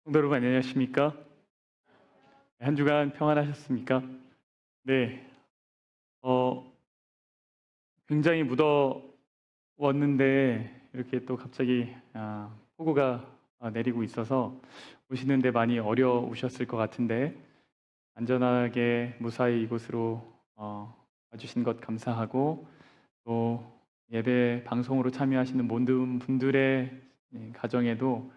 성도 여러분 안녕하십니까? 한 주간 평안하셨습니까? 네, 어, 굉장히 무더웠는데 이렇게 또 갑자기 폭우가 내리고 있어서 오시는데 많이 어려우셨을 것 같은데 안전하게 무사히 이곳으로 와주신 것 감사하고 또 예배 방송으로 참여하시는 모든 분들의 가정에도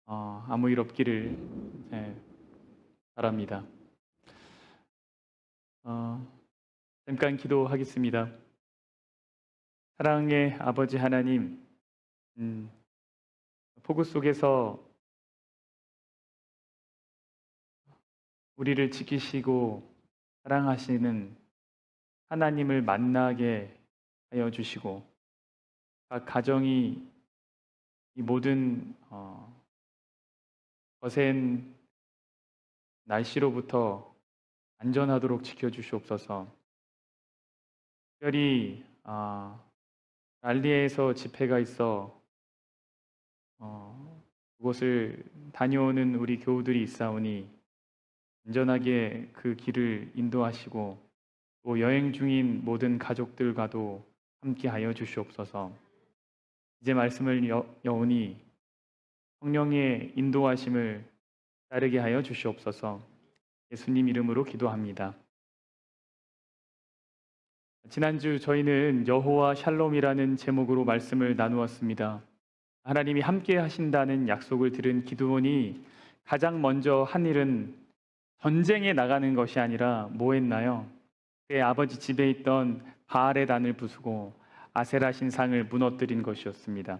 아무 일 없기를 바랍니다. 어, 잠깐 기도하겠습니다. 사랑의 아버지 하나님, 음, 폭우 속에서 우리를 지키시고 사랑하시는 하나님을 만나게 하여 주시고 각 가정이 이 모든 거센 날씨로부터 안전하도록 지켜주시옵소서. 특별히 알리에서 집회가 있어 그곳을 다녀오는 우리 교우들이 있사오니 안전하게 그 길을 인도하시고 또 여행 중인 모든 가족들과도 함께하여 주시옵소서. 이제 말씀을 여오니 성령의 인도하심을 따르게 하여 주시옵소서. 예수님 이름으로 기도합니다. 지난주 저희는 여호와 샬롬이라는 제목으로 말씀을 나누었습니다. 하나님이 함께 하신다는 약속을 들은 기드온이 가장 먼저 한 일은 전쟁에 나가는 것이 아니라 뭐 했나요? 그의 아버지 집에 있던 바알의 단을 부수고 아세라 신상을 무너뜨린 것이었습니다.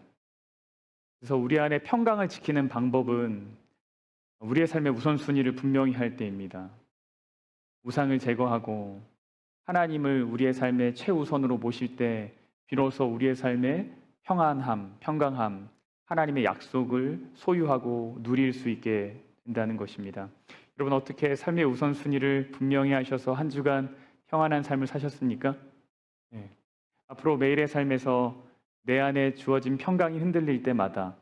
그래서 우리 안에 평강을 지키는 방법은 우리의 삶의 우선순위를 분명히 할 때입니다. 우상을 제거하고 하나님을 우리의 삶의 최우선으로 모실 때 비로소 우리의 삶의 평안함, 평강함, 하나님의 약속을 소유하고 누릴 수 있게 된다는 것입니다. 여러분 어떻게 삶의 우선순위를 분명히 하셔서 한 주간 평안한 삶을 사셨습니까? 네. 앞으로 매일의 삶에서 내 안에 주어진 평강이 흔들릴 때마다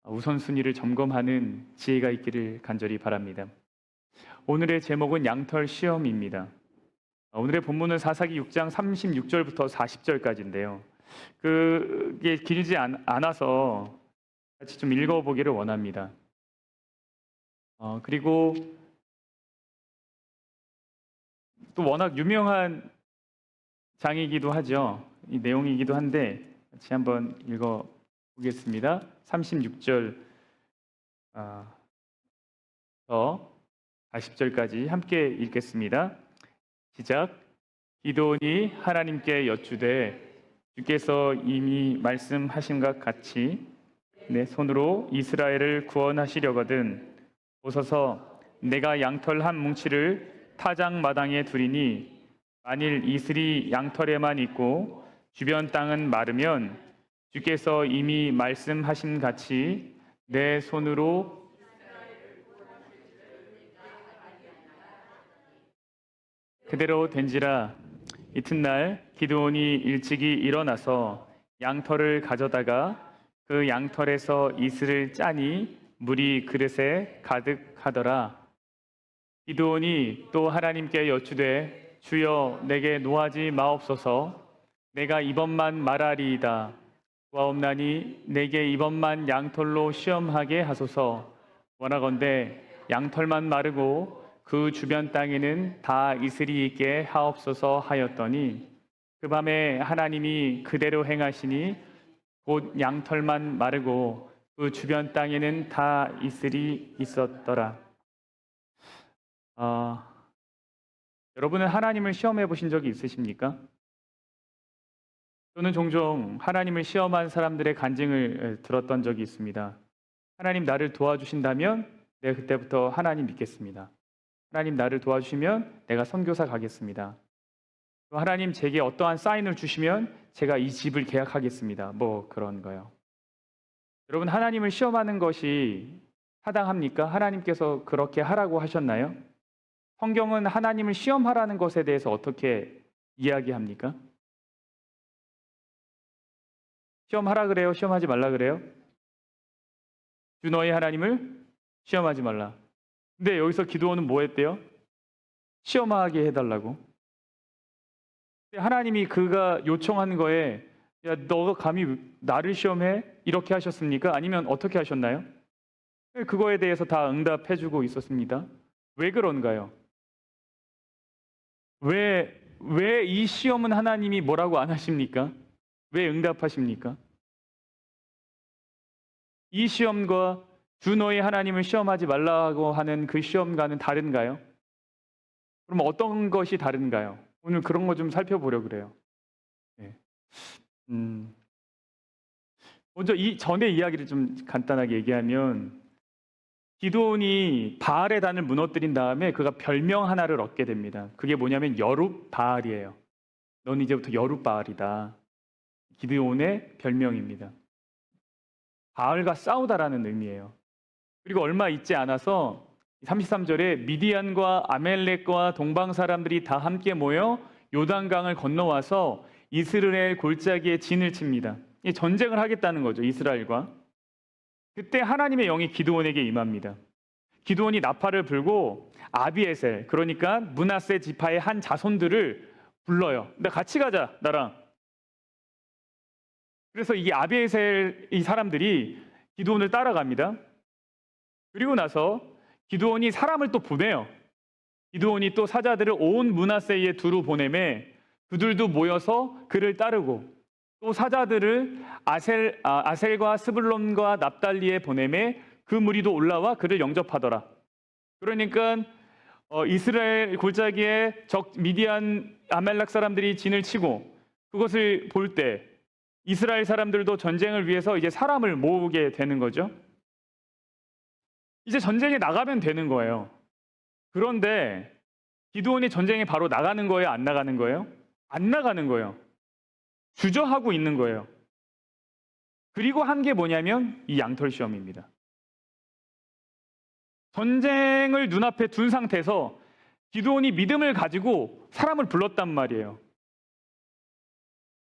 우선순위를 점검하는 지혜가 있기를 간절히 바랍니다. 오늘의 제목은 양털 시험입니다. 오늘의 본문은 사사기 6장 36절부터 40절까지인데요. 그게 길지 않아서 같이 좀 읽어보기를 원합니다. 그리고 또 워낙 유명한 장이기도 하죠. 이 내용이기도 한데 같이 한번 읽어보겠습니다. 36절부터 40절까지 함께 읽겠습니다. 시작. 기드온이 하나님께 여쭈되 주께서 이미 말씀하신 것 같이 내 손으로 이스라엘을 구원하시려거든 보소서 내가 양털 한 뭉치를 타작 마당에 두리니 만일 이슬이 양털에만 있고 주변 땅은 마르면 주께서 이미 말씀하신 같이 내 손으로 그대로 된지라. 이튿날 기드온이 일찍이 일어나서 양털을 가져다가 그 양털에서 이슬을 짜니 물이 그릇에 가득하더라. 기드온이 또 하나님께 여쭈되 주여 내게 노하지 마옵소서. 내가 이번만 말하리이다. 구하옵나니 내게 이번만 양털로 시험하게 하소서. 원하건대 양털만 마르고 그 주변 땅에는 다 이슬이 있게 하옵소서 하였더니 그 밤에 하나님이 그대로 행하시니 곧 양털만 마르고 그 주변 땅에는 다 이슬이 있었더라. 여러분은 하나님을 시험해 보신 적이 있으십니까? 저는 종종 하나님을 시험한 사람들의 간증을 들었던 적이 있습니다. 하나님 나를 도와주신다면 내가 그때부터 하나님 믿겠습니다. 하나님 나를 도와주시면 내가 선교사 가겠습니다. 하나님 제게 어떠한 사인을 주시면 제가 이 집을 계약하겠습니다. 뭐 그런 거요. 여러분 하나님을 시험하는 것이 타당합니까? 하나님께서 그렇게 하라고 하셨나요? 성경은 하나님을 시험하라는 것에 대해서 어떻게 이야기합니까? 시험하라 그래요? 시험하지 말라 그래요? 주 너희 하나님을 시험하지 말라. 근데 여기서 기드온은 뭐 했대요? 시험하게 해달라고. 하나님이 그가 요청한 거에 야, 너가 감히 나를 시험해? 이렇게 하셨습니까? 아니면 어떻게 하셨나요? 그거에 대해서 다 응답해주고 있었습니다. 왜 그런가요? 왜 이 시험은 하나님이 뭐라고 안 하십니까? 왜 응답하십니까? 이 시험과 주 너희 하나님을 시험하지 말라고 하는 그 시험과는 다른가요? 그럼 어떤 것이 다른가요? 오늘 그런 거 좀 살펴보려고 그래요. 네. 먼저 이 전의 이야기를 좀 간단하게 얘기하면 기드온이 바알의 단을 무너뜨린 다음에 그가 별명 하나를 얻게 됩니다. 그게 뭐냐면 여룻바알이에요. 넌 이제부터 여룻바알이다. 기드온의 별명입니다. 바알과 싸우다라는 의미예요. 그리고 얼마 있지 않아서 33절에 미디안과 아멜렉과 동방 사람들이 다 함께 모여 요단강을 건너와서 이스라엘 골짜기에 진을 칩니다. 전쟁을 하겠다는 거죠, 이스라엘과. 그때 하나님의 영이 기드온에게 임합니다. 기드온이 나팔을 불고 아비에셀, 그러니까 므낫세 지파의 한 자손들을 불러요. 근데 같이 가자, 나랑. 그래서 이 아비에셀 이 사람들이 기드온을 따라갑니다. 그리고 나서 기드온이 사람을 또 보내요. 기드온이 또 사자들을 온 므낫세에 두루 보내매 그들도 모여서 그를 따르고 또 사자들을 아셀과 스불론과 납달리에 보내매 그 무리도 올라와 그를 영접하더라. 그러니까 이스라엘 골짜기에 적 미디안 아멜렉 사람들이 진을 치고 그것을 볼 때 이스라엘 사람들도 전쟁을 위해서 이제 사람을 모으게 되는 거죠. 이제 전쟁에 나가면 되는 거예요. 그런데 기드온이 전쟁에 바로 나가는 거예요? 안 나가는 거예요? 안 나가는 거예요. 주저하고 있는 거예요. 그리고 한 게 뭐냐면 이 양털 시험입니다. 전쟁을 눈앞에 둔 상태에서 기드온이 믿음을 가지고 사람을 불렀단 말이에요.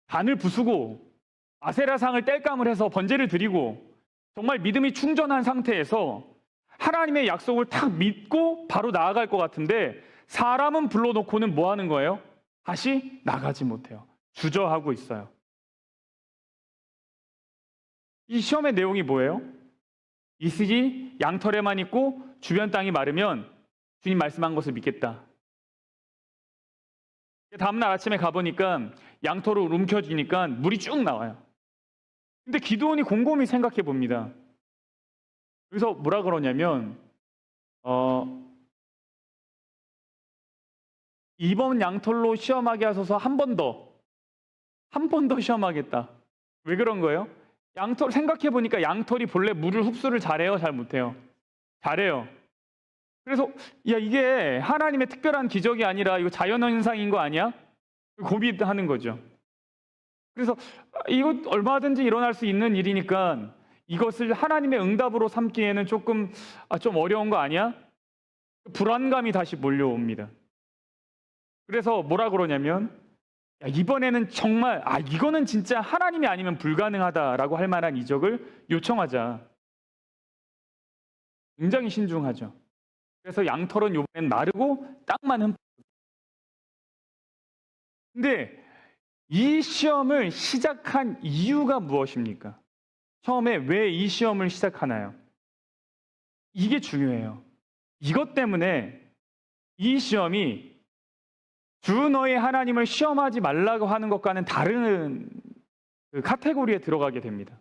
단을 부수고 아세라상을 땔감을 해서 번제를 드리고 정말 믿음이 충전한 상태에서 하나님의 약속을 탁 믿고 바로 나아갈 것 같은데 사람은 불러놓고는 뭐 하는 거예요? 다시 나가지 못해요. 주저하고 있어요. 이 시험의 내용이 뭐예요? 이슬이 양털에만 있고 주변 땅이 마르면 주님 말씀한 것을 믿겠다. 다음날 아침에 가보니까 양털을 움켜쥐니까 물이 쭉 나와요. 근데 기드온이 곰곰이 생각해 봅니다. 여기서 뭐라 그러냐면 이번 양털로 시험하게 하소서 한 번 더 시험하겠다. 왜 그런 거예요? 양털 생각해 보니까 양털이 본래 물을 흡수를 잘해요, 잘 못해요? 잘해요. 그래서 야 이게 하나님의 특별한 기적이 아니라 이거 자연현상인 거 아니야? 고민하는 거죠. 그래서 이거 얼마든지 일어날 수 있는 일이니까 이것을 하나님의 응답으로 삼기에는 좀 어려운 거 아니야? 불안감이 다시 몰려옵니다. 그래서 뭐라 그러냐면 야, 이번에는 정말 이거는 진짜 하나님이 아니면 불가능하다라고 할 만한 이적을 요청하자. 굉장히 신중하죠. 그래서 양털은 이번엔 마르고 땅만 흠뻑. 근데 이 시험을 시작한 이유가 무엇입니까? 처음에 왜 이 시험을 시작하나요? 이게 중요해요. 이것 때문에 이 시험이 주 너의 하나님을 시험하지 말라고 하는 것과는 다른 그 카테고리에 들어가게 됩니다.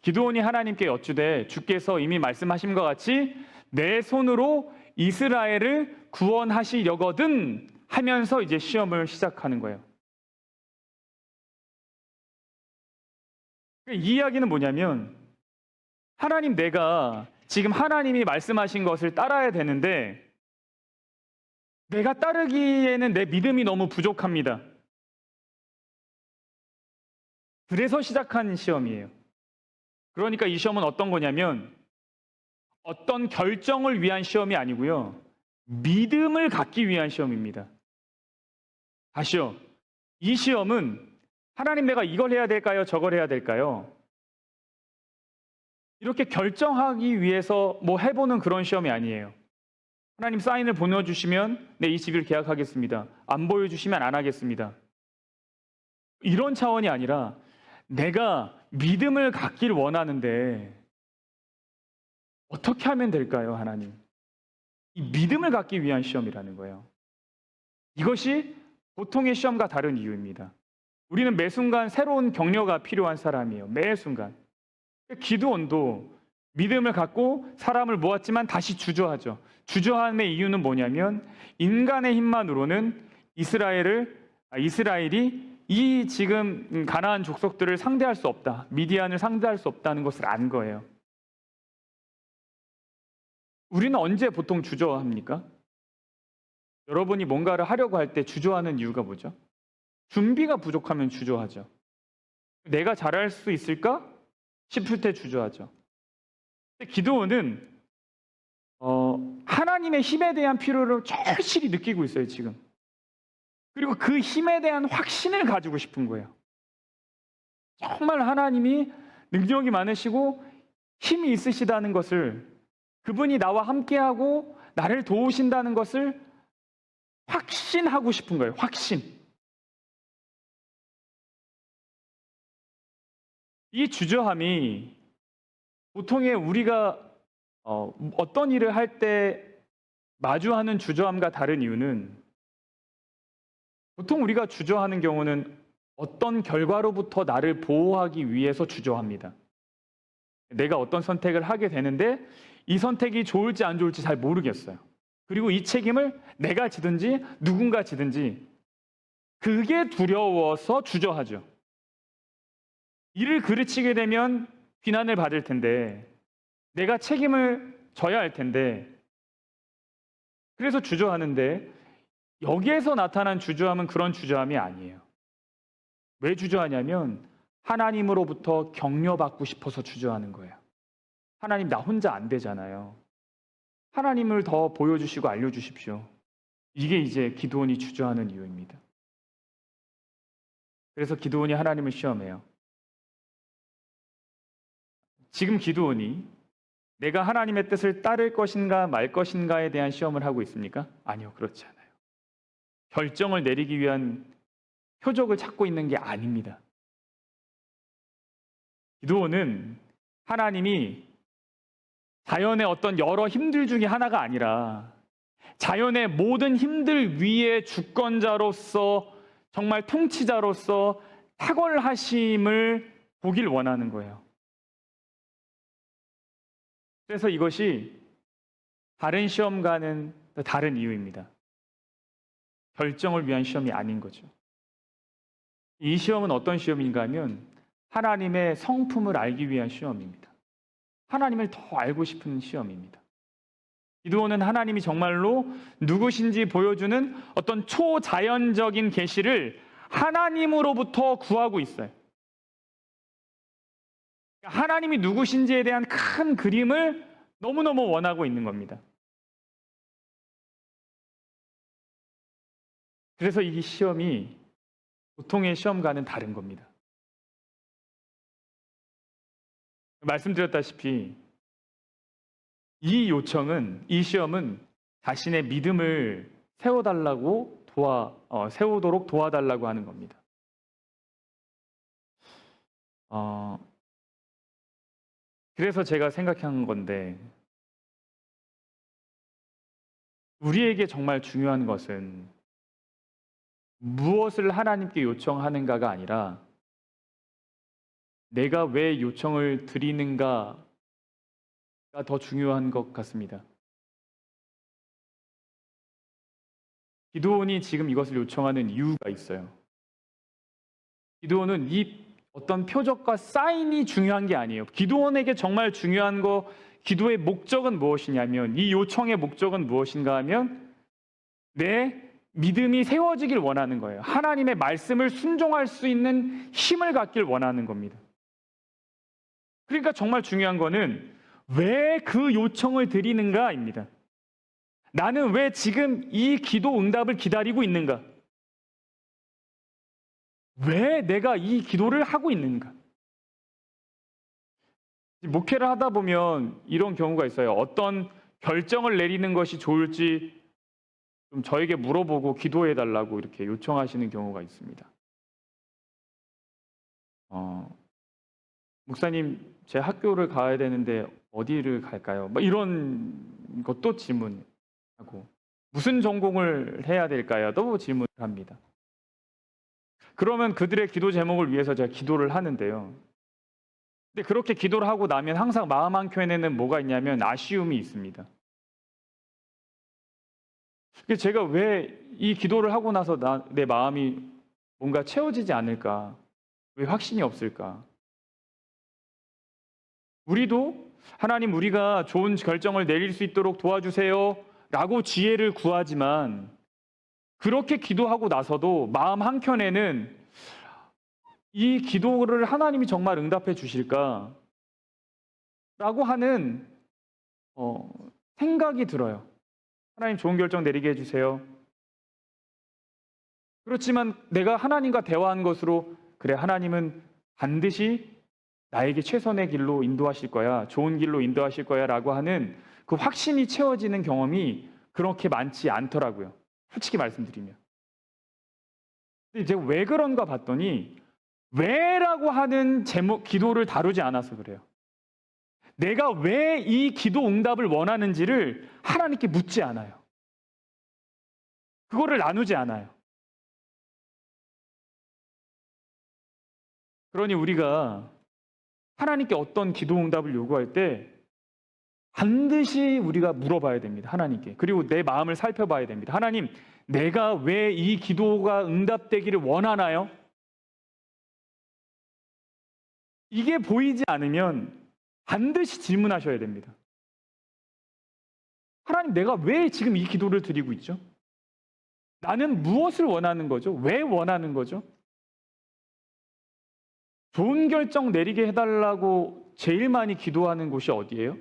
기드온이 하나님께 여쭈되 주께서 이미 말씀하신 것 같이 내 손으로 이스라엘을 구원하시려거든 하면서 이제 시험을 시작하는 거예요. 이 이야기는 뭐냐면 하나님 내가 지금 하나님이 말씀하신 것을 따라야 되는데 내가 따르기에는 내 믿음이 너무 부족합니다. 그래서 시작한 시험이에요. 그러니까 이 시험은 어떤 거냐면 어떤 결정을 위한 시험이 아니고요. 믿음을 갖기 위한 시험입니다. 다시요. 이 시험은 하나님, 내가 이걸 해야 될까요? 저걸 해야 될까요? 이렇게 결정하기 위해서 뭐 해보는 그런 시험이 아니에요. 하나님, 사인을 보내주시면 네, 이 집을 계약하겠습니다. 안 보여주시면 안 하겠습니다. 이런 차원이 아니라 내가 믿음을 갖길 원하는데 어떻게 하면 될까요, 하나님? 이 믿음을 갖기 위한 시험이라는 거예요. 이것이 보통의 시험과 다른 이유입니다. 우리는 매 순간 새로운 격려가 필요한 사람이에요. 매 순간. 기드온도 믿음을 갖고 사람을 모았지만 다시 주저하죠. 주저함의 이유는 뭐냐면 인간의 힘만으로는 이스라엘이 이 지금 가나안 족속들을 상대할 수 없다. 미디안을 상대할 수 없다는 것을 안 거예요. 우리는 언제 보통 주저합니까? 여러분이 뭔가를 하려고 할 때 주저하는 이유가 뭐죠? 준비가 부족하면 주저하죠. 내가 잘할 수 있을까 싶을 때 주저하죠. 기드온은 하나님의 힘에 대한 필요를 절실히 느끼고 있어요, 지금. 그리고 그 힘에 대한 확신을 가지고 싶은 거예요. 정말 하나님이 능력이 많으시고 힘이 있으시다는 것을, 그분이 나와 함께하고 나를 도우신다는 것을 확신하고 싶은 거예요. 확신. 이 주저함이 보통의 우리가 어떤 일을 할 때 마주하는 주저함과 다른 이유는, 보통 우리가 주저하는 경우는 어떤 결과로부터 나를 보호하기 위해서 주저합니다. 내가 어떤 선택을 하게 되는데 이 선택이 좋을지 안 좋을지 잘 모르겠어요. 그리고 이 책임을 내가 지든지 누군가 지든지 그게 두려워서 주저하죠. 일을 그르치게 되면 비난을 받을 텐데 내가 책임을 져야 할 텐데, 그래서 주저하는데, 여기에서 나타난 주저함은 그런 주저함이 아니에요. 왜 주저하냐면 하나님으로부터 격려받고 싶어서 주저하는 거예요. 하나님, 나 혼자 안 되잖아요. 하나님을 더 보여주시고 알려주십시오. 이게 이제 기드온이 주저하는 이유입니다. 그래서 기드온이 하나님을 시험해요. 지금 기드온이 내가 하나님의 뜻을 따를 것인가 말 것인가에 대한 시험을 하고 있습니까? 아니요, 그렇지 않아요. 결정을 내리기 위한 표적을 찾고 있는 게 아닙니다. 기드온은 하나님이 자연의 어떤 여러 힘들 중에 하나가 아니라 자연의 모든 힘들 위에 주권자로서, 정말 통치자로서 탁월하심을 보길 원하는 거예요. 그래서 이것이 다른 시험과는 다른 이유입니다. 결정을 위한 시험이 아닌 거죠. 이 시험은 어떤 시험인가 하면 하나님의 성품을 알기 위한 시험입니다. 하나님을 더 알고 싶은 시험입니다. 기드온은 하나님이 정말로 누구신지 보여주는 어떤 초자연적인 계시를 하나님으로부터 구하고 있어요. 하나님이 누구신지에 대한 큰 그림을 너무너무 원하고 있는 겁니다. 그래서 이 시험이 보통의 시험과는 다른 겁니다. 말씀드렸다시피 이 요청은, 이 시험은 자신의 믿음을 세우도록 도와달라고 하는 겁니다. 그래서 제가 생각한 건데, 우리에게 정말 중요한 것은 무엇을 하나님께 요청하는가가 아니라 내가 왜 요청을 드리는가가 더 중요한 것 같습니다. 기드온이 지금 이것을 요청하는 이유가 있어요. 기드온은 이 어떤 표적과 사인이 중요한 게 아니에요. 기드온에게 정말 중요한 거, 기도의 목적은 무엇이냐면, 이 요청의 목적은 무엇인가 하면 내 믿음이 세워지길 원하는 거예요. 하나님의 말씀을 순종할 수 있는 힘을 갖길 원하는 겁니다. 그러니까 정말 중요한 거는 왜 그 요청을 드리는가입니다. 나는 왜 지금 이 기도 응답을 기다리고 있는가? 왜 내가 이 기도를 하고 있는가? 목회를 하다 보면 이런 경우가 있어요. 어떤 결정을 내리는 것이 좋을지 좀 저에게 물어보고 기도해 달라고 이렇게 요청하시는 경우가 있습니다. 목사님, 제 학교를 가야 되는데 어디를 갈까요? 뭐 이런 것도 질문하고, 무슨 전공을 해야 될까요? 또 질문을 합니다. 그러면 그들의 기도 제목을 위해서 제가 기도를 하는데요. 근데 그렇게 기도를 하고 나면 항상 마음 한켠에는 뭐가 있냐면 아쉬움이 있습니다. 제가 왜 이 기도를 하고 나서 내 마음이 뭔가 채워지지 않을까? 왜 확신이 없을까? 우리도 하나님, 우리가 좋은 결정을 내릴 수 있도록 도와주세요 라고 지혜를 구하지만, 그렇게 기도하고 나서도 마음 한켠에는 이 기도를 하나님이 정말 응답해 주실까? 라고 하는 생각이 들어요. 하나님, 좋은 결정 내리게 해주세요. 그렇지만 내가 하나님과 대화한 것으로, 그래, 하나님은 반드시 나에게 최선의 길로 인도하실 거야, 좋은 길로 인도하실 거야 라고 하는 그 확신이 채워지는 경험이 그렇게 많지 않더라고요. 솔직히 말씀드리면. 근데 제가 왜 그런가 봤더니, 왜라고 하는 제목, 기도를 다루지 않아서 그래요. 내가 왜 이 기도 응답을 원하는지를 하나님께 묻지 않아요. 그거를 나누지 않아요. 그러니 우리가 하나님께 어떤 기도 응답을 요구할 때 반드시 우리가 물어봐야 됩니다. 하나님께. 그리고 내 마음을 살펴봐야 됩니다. 하나님, 내가 왜 이 기도가 응답되기를 원하나요? 이게 보이지 않으면 반드시 질문하셔야 됩니다. 하나님, 내가 왜 지금 이 기도를 드리고 있죠? 나는 무엇을 원하는 거죠? 왜 원하는 거죠? 좋은 결정 내리게 해달라고 제일 많이 기도하는 곳이 어디예요?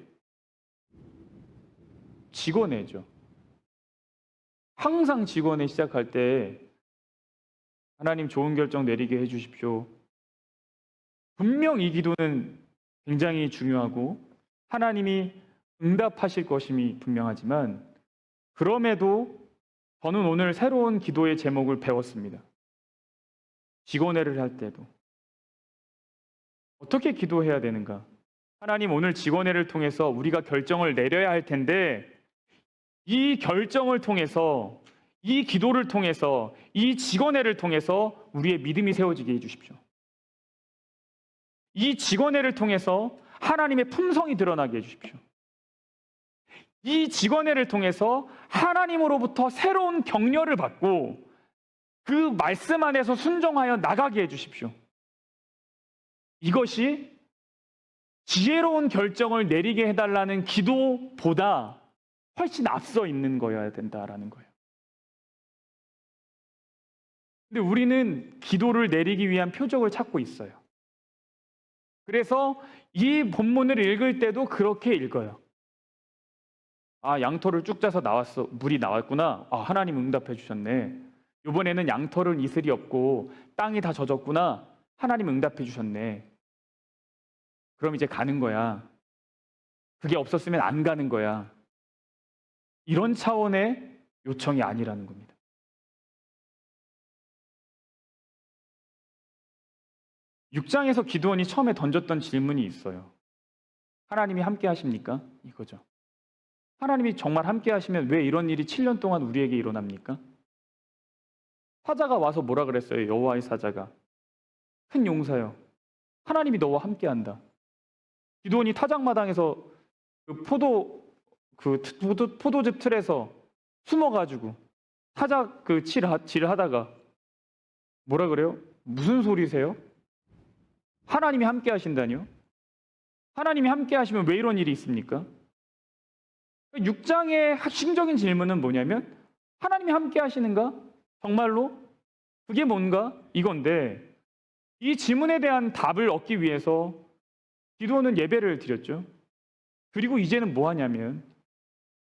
직원회죠. 항상 직원회 시작할 때 하나님, 좋은 결정 내리게 해주십시오. 분명 이 기도는 굉장히 중요하고 하나님이 응답하실 것임이 분명하지만, 그럼에도 저는 오늘 새로운 기도의 제목을 배웠습니다. 직원회를 할 때도 어떻게 기도해야 되는가? 하나님, 오늘 직원회를 통해서 우리가 결정을 내려야 할 텐데, 이 결정을 통해서, 이 기도를 통해서, 이 직원회를 통해서 우리의 믿음이 세워지게 해주십시오. 이 직원회를 통해서 하나님의 품성이 드러나게 해주십시오. 이 직원회를 통해서 하나님으로부터 새로운 격려를 받고 그 말씀 안에서 순종하여 나가게 해주십시오. 이것이 지혜로운 결정을 내리게 해달라는 기도보다 훨씬 앞서 있는 거여야 된다라는 거예요. 근데 우리는 기도를 내리기 위한 표적을 찾고 있어요. 그래서 이 본문을 읽을 때도 그렇게 읽어요. 아, 양털을 쭉 짜서 나왔어. 물이 나왔구나. 아, 하나님 응답해 주셨네. 이번에는 양털은 이슬이 없고 땅이 다 젖었구나. 하나님 응답해 주셨네. 그럼 이제 가는 거야. 그게 없었으면 안 가는 거야. 이런 차원의 요청이 아니라는 겁니다. (6장에서) 기드온이 처음에 던졌던 질문이 있어요. 하나님이 함께 하십니까? 이거죠. 하나님이 정말 함께 하시면 왜 이런 일이 7년 동안 우리에게 일어납니까? 사자가 와서 뭐라 그랬어요? 여호와의 사자가, 큰 용사여, 하나님이 너와 함께 한다. 기드온이 타작마당에서 포도즙 틀에서 숨어가지고 타작 질하다가 뭐라 그래요? 무슨 소리세요? 하나님이 함께 하신다니요? 하나님이 함께 하시면 왜 이런 일이 있습니까? 6장의 핵심적인 질문은 뭐냐면, 하나님이 함께 하시는가? 정말로? 그게 뭔가? 이건데, 이 질문에 대한 답을 얻기 위해서 기드온은 예배를 드렸죠. 그리고 이제는 뭐 하냐면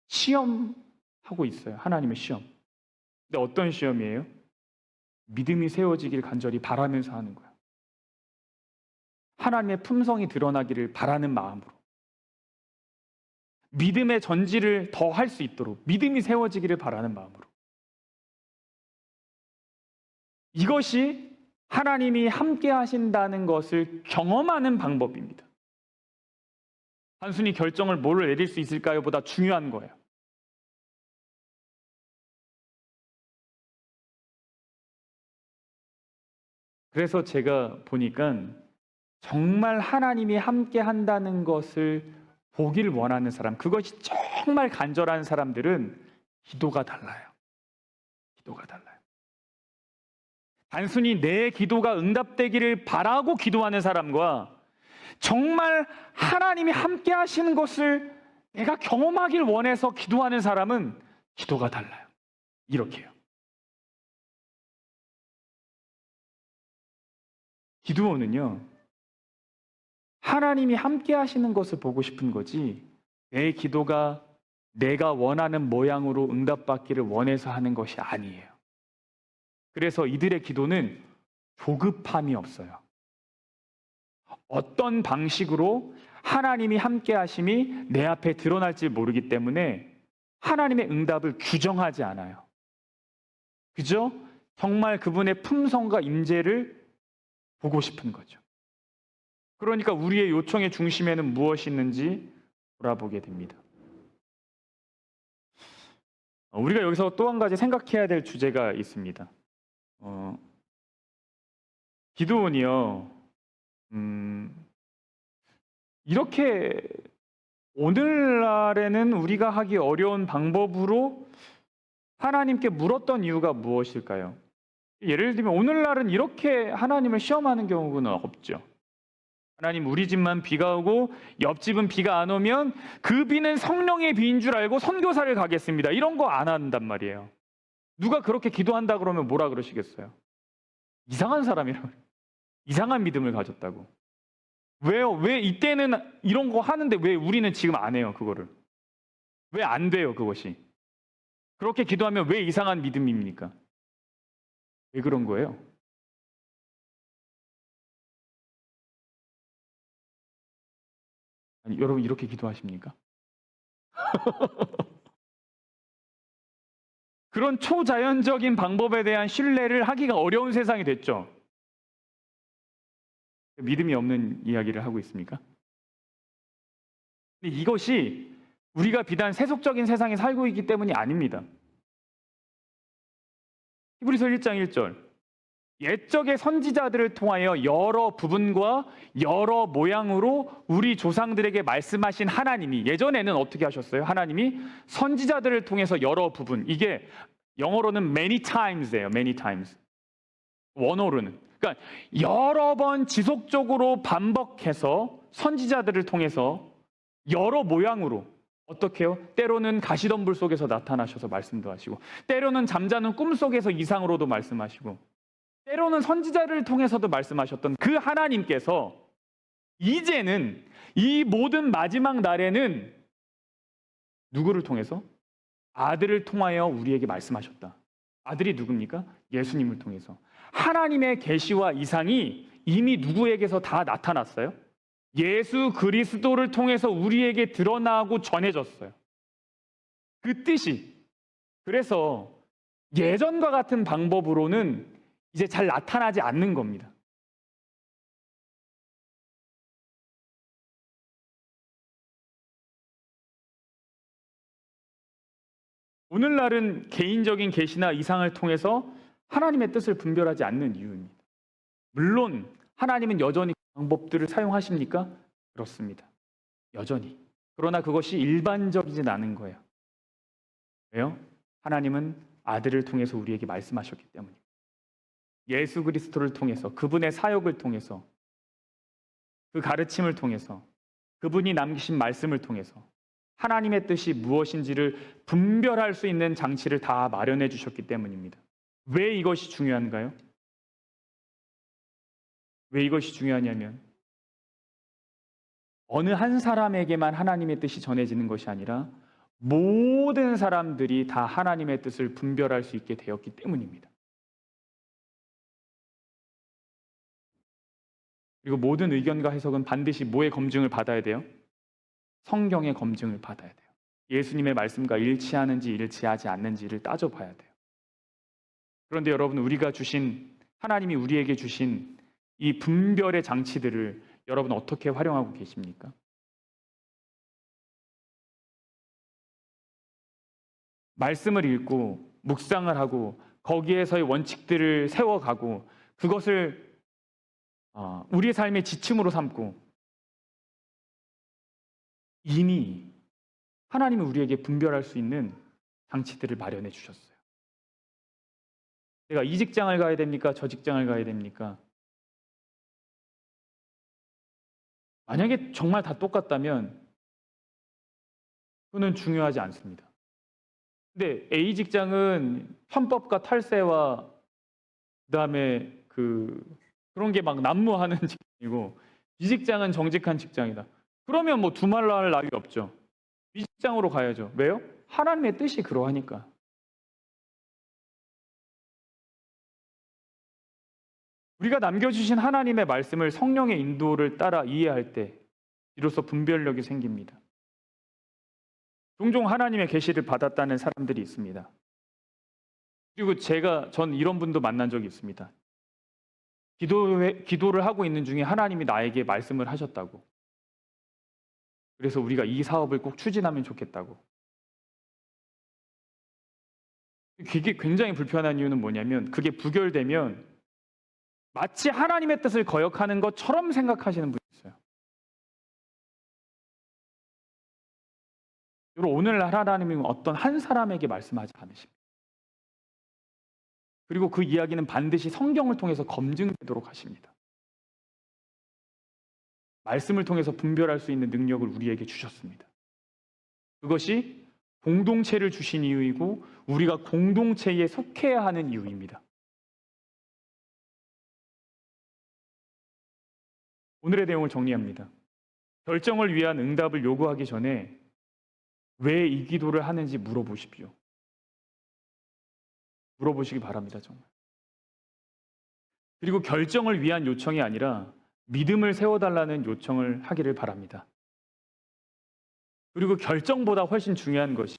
시험하고 있어요. 하나님의 시험. 근데 어떤 시험이에요? 믿음이 세워지길 간절히 바라면서 하는 거야. 하나님의 품성이 드러나기를 바라는 마음으로. 믿음의 전지를 더 할 수 있도록 믿음이 세워지기를 바라는 마음으로. 이것이 하나님이 함께 하신다는 것을 경험하는 방법입니다. 단순히 결정을 뭘 내릴 수 있을까요? 보다 중요한 거예요. 그래서 제가 보니까 정말 하나님이 함께 한다는 것을 보길 원하는 사람, 그것이 정말 간절한 사람들은 기도가 달라요. 기도가 달라요. 단순히 내 기도가 응답되기를 바라고 기도하는 사람과 정말 하나님이 함께 하시는 것을 내가 경험하길 원해서 기도하는 사람은 기도가 달라요. 이렇게요. 기도원은요, 하나님이 함께 하시는 것을 보고 싶은 거지, 내 기도가 내가 원하는 모양으로 응답받기를 원해서 하는 것이 아니에요. 그래서 이들의 기도는 조급함이 없어요. 어떤 방식으로 하나님이 함께 하심이 내 앞에 드러날지 모르기 때문에 하나님의 응답을 규정하지 않아요. 그죠? 정말 그분의 품성과 임재를 보고 싶은 거죠. 그러니까 우리의 요청의 중심에는 무엇이 있는지 돌아보게 됩니다. 우리가 여기서 또 한 가지 생각해야 될 주제가 있습니다. 기도원이요, 이렇게 오늘날에는 우리가 하기 어려운 방법으로 하나님께 물었던 이유가 무엇일까요? 예를 들면 오늘날은 이렇게 하나님을 시험하는 경우는 없죠. 하나님, 우리 집만 비가 오고 옆집은 비가 안 오면 그 비는 성령의 비인 줄 알고 선교사를 가겠습니다. 이런 거 안 한단 말이에요. 누가 그렇게 기도한다 그러면 뭐라 그러시겠어요? 이상한 사람이라고. 이상한 믿음을 가졌다고. 왜요? 왜 이때는 이런 거 하는데 왜 우리는 지금 안 해요, 그거를? 왜 안 돼요, 그것이? 그렇게 기도하면 왜 이상한 믿음입니까? 왜 그런 거예요? 아니, 여러분 이렇게 기도하십니까? 그런 초자연적인 방법에 대한 신뢰를 하기가 어려운 세상이 됐죠. 믿음이 없는 이야기를 하고 있습니까? 근데 이것이 우리가 비단 세속적인 세상에 살고 있기 때문이 아닙니다. 히브리서 1장 1절. 옛적의 선지자들을 통하여 여러 부분과 여러 모양으로 우리 조상들에게 말씀하신 하나님이, 예전에는 어떻게 하셨어요? 하나님이 선지자들을 통해서 여러 부분, 이게 영어로는 many times예요. many times. 원어로는. 그러니까 여러 번 지속적으로 반복해서 선지자들을 통해서 여러 모양으로, 어떻게 해요? 때로는 가시덤불 속에서 나타나셔서 말씀도 하시고, 때로는 잠자는 꿈 속에서 이상으로도 말씀하시고, 때로는 선지자를 통해서도 말씀하셨던 그 하나님께서 이제는 이 모든 마지막 날에는 누구를 통해서? 아들을 통하여 우리에게 말씀하셨다. 아들이 누굽니까? 예수님을 통해서. 하나님의 계시와 이상이 이미 누구에게서 다 나타났어요? 예수 그리스도를 통해서 우리에게 드러나고 전해졌어요. 그 뜻이. 그래서 예전과 같은 방법으로는 이제 잘 나타나지 않는 겁니다. 오늘날은 개인적인 계시나 이상을 통해서 하나님의 뜻을 분별하지 않는 이유입니다. 물론 하나님은 여전히 방법들을 사용하십니까? 그렇습니다. 여전히. 그러나 그것이 일반적이진 않은 거예요. 왜요? 하나님은 아들을 통해서 우리에게 말씀하셨기 때문입니다. 예수 그리스도를 통해서, 그분의 사역을 통해서, 그 가르침을 통해서, 그분이 남기신 말씀을 통해서 하나님의 뜻이 무엇인지를 분별할 수 있는 장치를 다 마련해 주셨기 때문입니다. 왜 이것이 중요한가요? 왜 이것이 중요하냐면, 어느 한 사람에게만 하나님의 뜻이 전해지는 것이 아니라 모든 사람들이 다 하나님의 뜻을 분별할 수 있게 되었기 때문입니다. 그리고 모든 의견과 해석은 반드시 뭐의 검증을 받아야 돼요? 성경의 검증을 받아야 돼요. 예수님의 말씀과 일치하는지 일치하지 않는지를 따져봐야 돼요. 그런데 여러분, 하나님이 우리에게 주신 이 분별의 장치들을 여러분 어떻게 활용하고 계십니까? 말씀을 읽고 묵상을 하고 거기에서의 원칙들을 세워가고 그것을 우리의 삶의 지침으로 삼고 이미 하나님은 우리에게 분별할 수 있는 장치들을 마련해 주셨어요. 내가 이 직장을 가야 됩니까? 저 직장을 가야 됩니까? 만약에 정말 다 똑같다면 그거는 중요하지 않습니다. 근데 A 직장은 편법과 탈세와 그다음에 그런 게 막 난무하는 직장이고 B 직장은 정직한 직장이다. 그러면 뭐 두말할 나위 없죠. B 직장으로 가야죠. 왜요? 하나님의 뜻이 그러하니까. 우리가 남겨주신 하나님의 말씀을 성령의 인도를 따라 이해할 때 비로소 분별력이 생깁니다. 종종 하나님의 계시를 받았다는 사람들이 있습니다. 그리고 전 이런 분도 만난 적이 있습니다. 기도를 하고 있는 중에 하나님이 나에게 말씀을 하셨다고. 그래서 우리가 이 사업을 꼭 추진하면 좋겠다고. 그게 굉장히 불편한 이유는 뭐냐면 그게 부결되면 마치 하나님의 뜻을 거역하는 것처럼 생각하시는 분이 있어요. 오늘날 하나님은 어떤 한 사람에게 말씀하지 않으십니다. 그리고 그 이야기는 반드시 성경을 통해서 검증되도록 하십니다. 말씀을 통해서 분별할 수 있는 능력을 우리에게 주셨습니다. 그것이 공동체를 주신 이유이고 우리가 공동체에 속해야 하는 이유입니다. 오늘의 내용을 정리합니다. 결정을 위한 응답을 요구하기 전에 왜 이 기도를 하는지 물어보십시오. 물어보시기 바랍니다, 정말. 그리고 결정을 위한 요청이 아니라 믿음을 세워달라는 요청을 하기를 바랍니다. 그리고 결정보다 훨씬 중요한 것이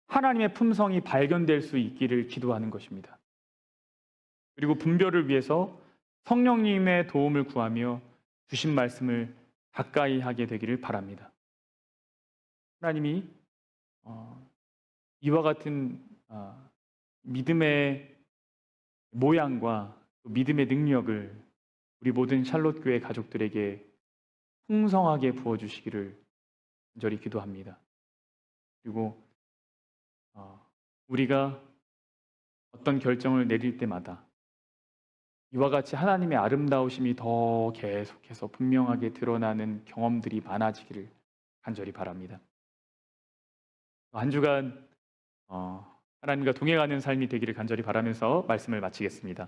하나님의 품성이 발견될 수 있기를 기도하는 것입니다. 그리고 분별을 위해서 성령님의 도움을 구하며 주신 말씀을 가까이 하게 되기를 바랍니다. 하나님이 이와 같은 믿음의 모양과 믿음의 능력을 우리 모든 샬롯교회 가족들에게 풍성하게 부어주시기를 간절히 기도합니다. 그리고 우리가 어떤 결정을 내릴 때마다 이와 같이 하나님의 아름다우심이 더 계속해서 분명하게 드러나는 경험들이 많아지기를 간절히 바랍니다. 한 주간 하나님과 동행하는 삶이 되기를 간절히 바라면서 말씀을 마치겠습니다.